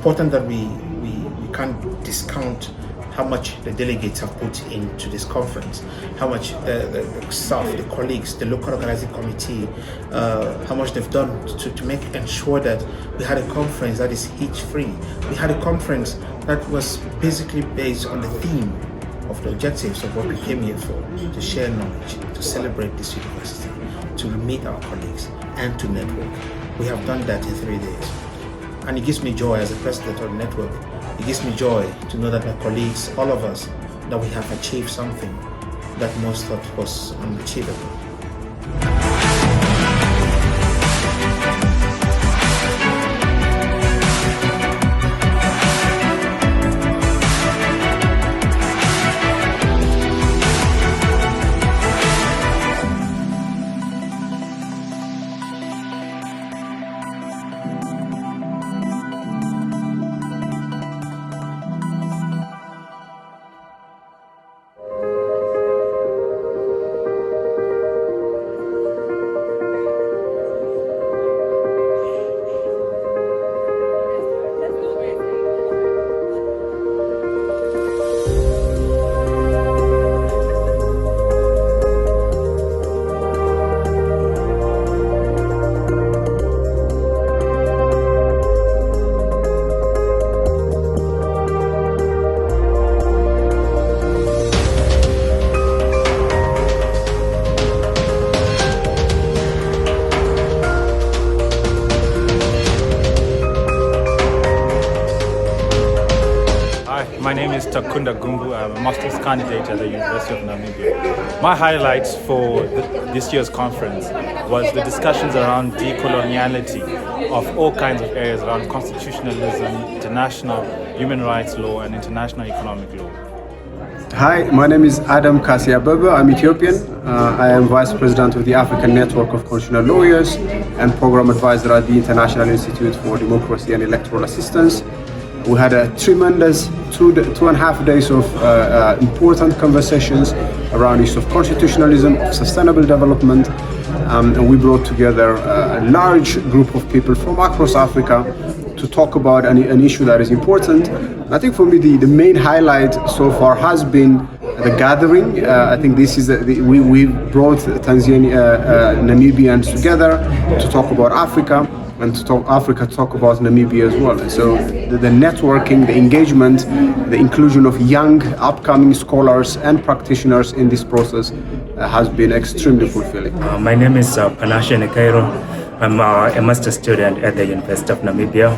important that we can't discount how much the delegates have put into this conference, how much the staff, the colleagues, the local organizing committee, how much they've done to ensure that we had a conference that is hitch-free. We had a conference that was basically based on the theme of the objectives of what we came here for, to share knowledge, to celebrate this university, to meet our colleagues, and to network. We have done that in 3 days. And it gives me joy as the president of the network. It gives me joy to know that my colleagues, all of us, that we have achieved something that most thought was unachievable. My name is Takunda Gundu. I'm a master's candidate at the University of Namibia. My highlights for this year's conference was the discussions around decoloniality of all kinds of areas around constitutionalism, international human rights law, and international economic law. Hi, my name is Adam Kasiababa. I'm Ethiopian. I am Vice President of the African Network of Constitutional Lawyers and Program Advisor at the International Institute for Democracy and Electoral Assistance. We had a tremendous 2.5 days of important conversations around issues of constitutionalism, of sustainable development, and we brought together a large group of people from across Africa to talk about an issue that is important. I think for me the main highlight so far has been the gathering. I think this is we brought Tanzania, Namibians together to talk about Africa, and to talk about Namibia as well. And so the networking, the engagement, the inclusion of young upcoming scholars and practitioners in this process has been extremely fulfilling. My name is Panashe Nekairo. I'm a master student at the University of Namibia.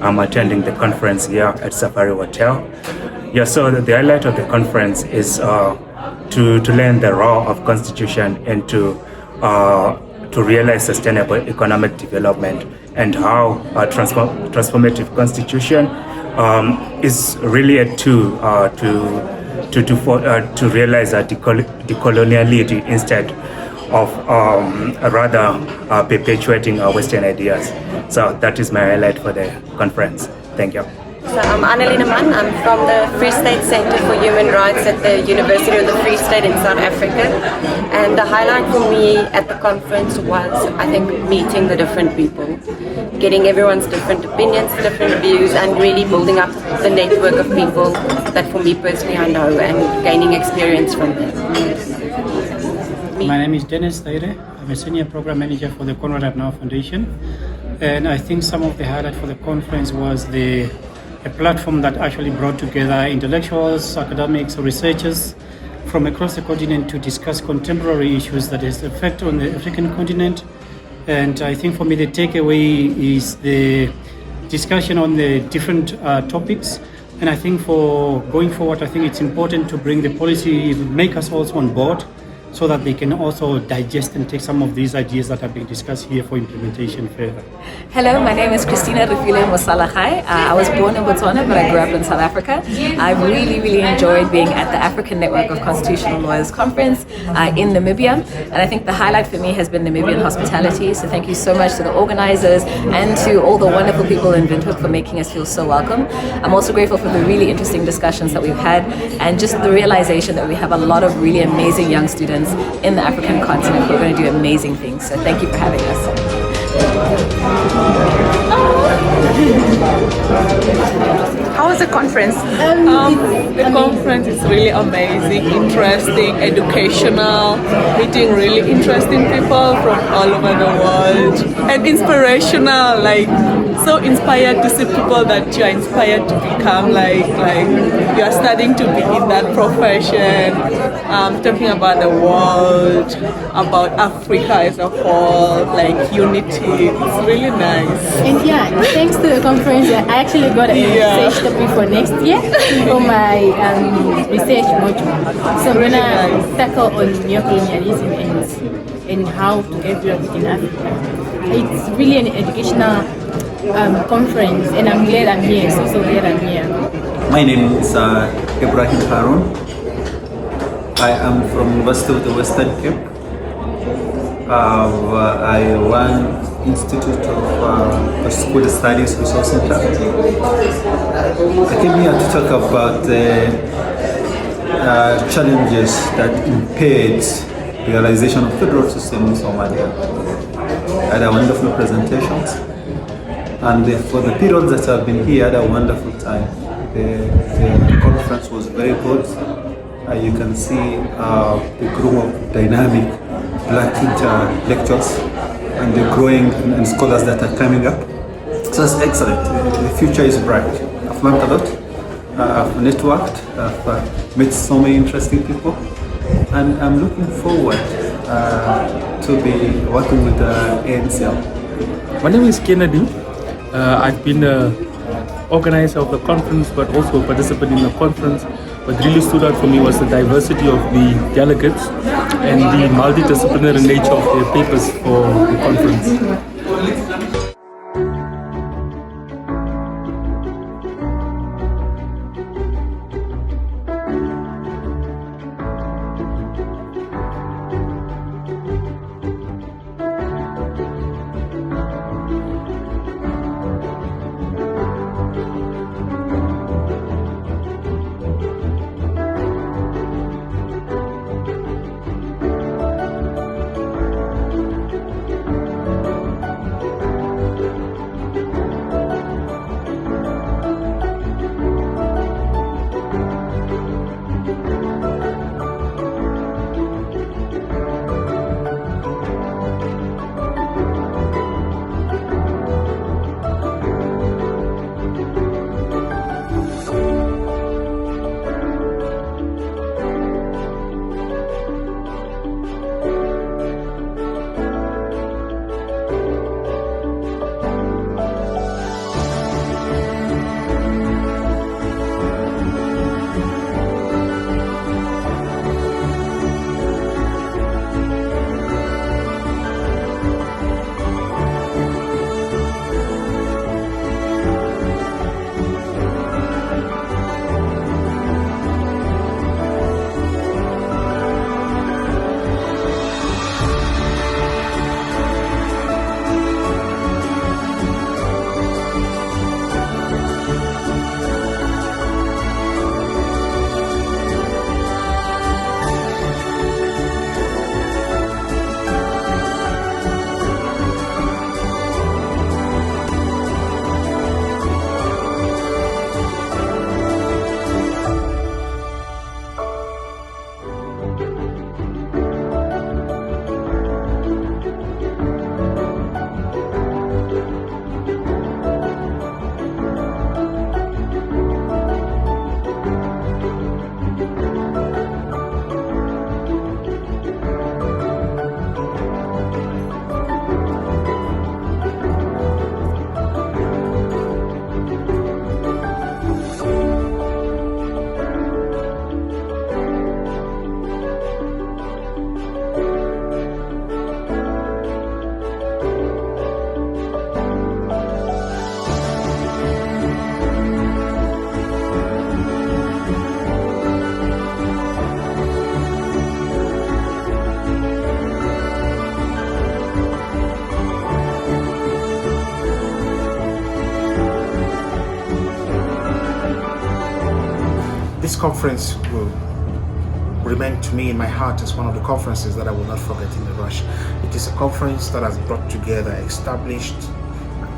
I'm attending the conference here at Safari Hotel. Yeah, so the highlight of the conference is to learn the role of constitution and to realize sustainable economic development, and how a transformative constitution is really a tool to realize a decoloniality instead of rather perpetuating our Western ideas. So that is my highlight for the conference. Thank you. So I'm Annalena Mann. I'm from the Free State Center for Human Rights at the University of the Free State in South Africa. And the highlight for me at the conference was, I think, meeting the different people, getting everyone's different opinions, different views, and really building up the network of people that for me personally I know, and gaining experience from them. My name is Dennis Zaire. I'm a senior program manager for the Konrad Adenauer Foundation. And I think some of the highlight for the conference was a platform that actually brought together intellectuals, academics, researchers from across the continent to discuss contemporary issues that has effect on the African continent. And I think for me the takeaway is the discussion on the different topics. And I think for going forward, I think it's important to bring the policy makers also on board, so that they can also digest and take some of these ideas that are being discussed here for implementation further. Hello, my name is Christina Rufile Mosalahai. I was born in Botswana, but I grew up in South Africa. I really enjoyed being at the African Network of Constitutional Lawyers Conference in Namibia. And I think the highlight for me has been Namibian hospitality. So thank you so much to the organizers and to all the wonderful people in Windhoek for making us feel so welcome. I'm also grateful for the really interesting discussions that we've had, and just the realization that we have a lot of really amazing young students in the African continent who are going to do amazing things. So thank you for having us. How was the conference? The conference is really amazing, interesting, educational, meeting really interesting people from all over the world, and inspirational, like so inspired to see people that you are inspired to become, like you are studying to be in that profession, talking about the world, about Africa as a whole, like unity. It's really nice. And yeah, thanks to the conference, I actually got a research topic for next year for my research module. So we're gonna tackle on neocolonialism and how to get rid of it in Africa. It's really an educational conference, and I'm glad I'm here. So glad I'm here. My name is Ibrahim Harun. I am from University of the Western Cape. I run Institute of School Studies Resource Center. I came here to talk about the challenges that impede realization of federal system in Somalia. I had a wonderful presentations, and for the period that I've been here, I had a wonderful time. The conference was very good. You can see the group of dynamic black intellectuals and the growing and scholars that are coming up. So it's excellent. The future is bright. I've learned a lot. I've networked. I've met so many interesting people, and I'm looking forward to be working with the ANCL. My name is Kennedy. I've been the organizer of the conference, but also a participant in the conference. What really stood out for me was the diversity of the delegates and the multidisciplinary nature of their papers for the conference. This conference will remain to me in my heart as one of the conferences that I will not forget in the rush. It is a conference that has brought together established,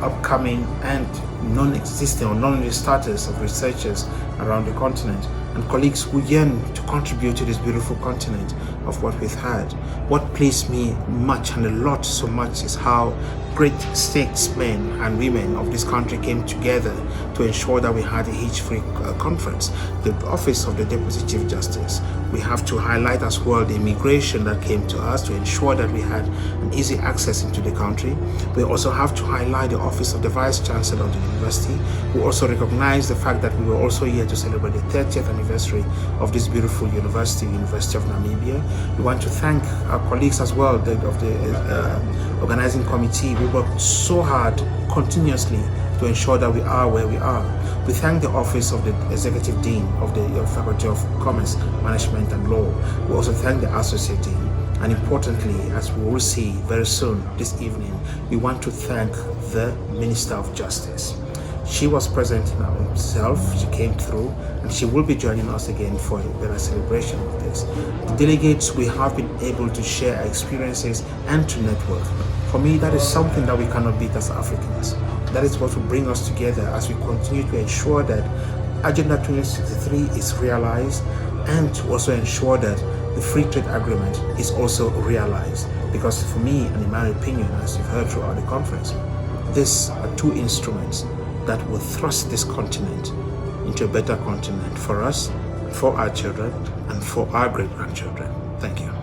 upcoming and non-existing or non-starters of researchers around the continent and colleagues who yearn to contribute to this beautiful continent of what we've had. What pleased me much and a lot so much is how great statesmen and women of this country came together to ensure that we had a hitch-free conference. The Office of the Deputy Chief Justice, we have to highlight as well the immigration that came to us to ensure that we had an easy access into the country. We also have to highlight the Office of the Vice Chancellor of the University, who also recognized the fact that we were also here to celebrate the 30th anniversary of this beautiful university, University of Namibia. We want to thank our colleagues as well of the organizing committee. We worked so hard continuously to ensure that we are where we are. We thank the Office of the Executive Dean of the Faculty of Commerce, Management and Law. We also thank the Associate Dean. And importantly, as we will see very soon this evening, we want to thank the Minister of Justice. She was present in herself, she came through, and she will be joining us again for a better celebration of this. The delegates, we have been able to share our experiences and to network. For me, that is something that we cannot beat as Africans. That is what will bring us together as we continue to ensure that Agenda 2063 is realized and to also ensure that the free trade agreement is also realized. Because for me, and in my opinion, as you've heard throughout the conference, these are two instruments that will thrust this continent into a better continent for us, for our children, and for our great-grandchildren. Thank you.